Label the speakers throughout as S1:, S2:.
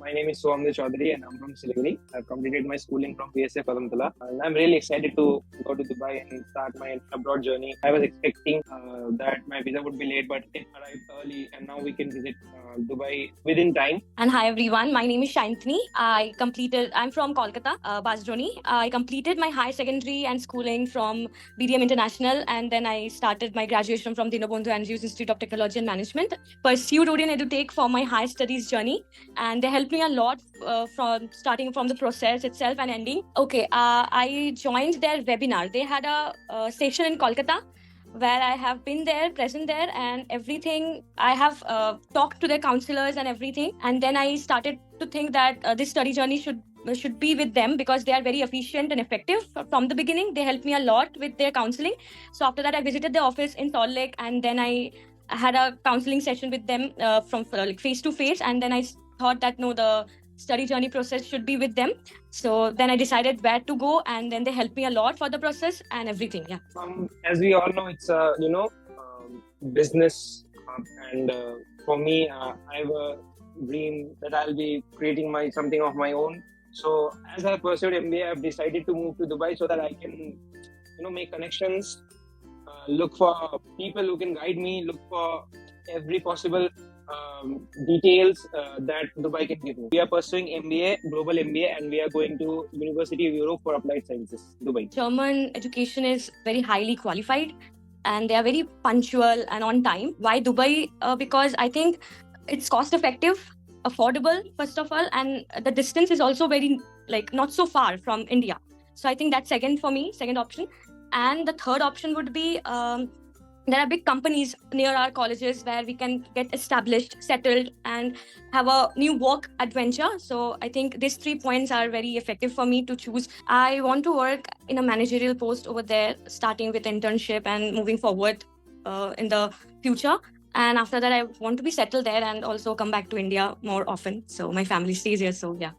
S1: My name is Sohamdev Chaudhary and I'm from Siliguri. I've completed my schooling from BSF Kadamtala and I'm really excited to go to Dubai and start my abroad journey. I was expecting that my visa would be late, but it arrived early and now we can visit Dubai within time.
S2: And hi everyone, my name is Shantini. I'm from Kolkata, Basdroni. I completed my higher secondary and schooling from BDM International, and then I started my graduation from Dinabandhu Andrews Institute of Technology and Management. Pursued Odeon EduTech for my higher studies journey, and they helped me a lot from starting from the process itself and ending. Okay, I joined their webinar. They had a session in Kolkata where I have been there, present there, and everything. I have talked to their counselors and everything, and then I started to think that this study journey should be with them because they are very efficient and effective from the beginning. They helped me a lot with their counseling. So after that, I visited the office in Salt Lake, and then I had a counseling session with them from like face to face, and then I thought that no, the study journey process should be with them. So then I decided where to go, and then they helped me a lot for the process and everything. Yeah.
S1: As we all know, it's a business, and for me, I have a dream that I'll be creating something of my own. So as I pursued MBA, I've decided to move to Dubai so that I can make connections, look for people who can guide me, look for every possible details that Dubai can give me. We are pursuing MBA, global MBA, and we are going to University of Europe for Applied Sciences, Dubai.
S2: German education is very highly qualified and they are very punctual and on time. Why Dubai? Because I think it's cost effective, affordable, first of all, and the distance is also very not so far from India. So I think that's second option. And the third option would be there are big companies near our colleges where we can get established, settled, and have a new work adventure. So I think these 3 points are very effective for me to choose. I want to work in a managerial post over there, starting with internship and moving forward in the future. And after that, I want to be settled there and also come back to India more often. So my family stays here. So yeah.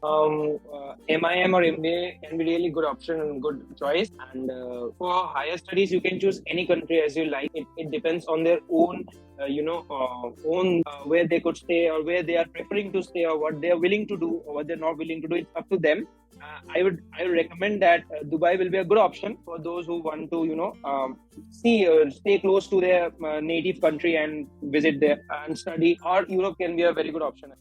S1: MIM or MBA can be really good option and good choice. And for higher studies, you can choose any country as you like. It depends on their own, where they could stay or where they are preferring to stay or what they are willing to do or what they're not willing to do. It's up to them. I would recommend that Dubai will be a good option for those who want to, stay close to their native country and visit there and study. Or Europe can be a very good option.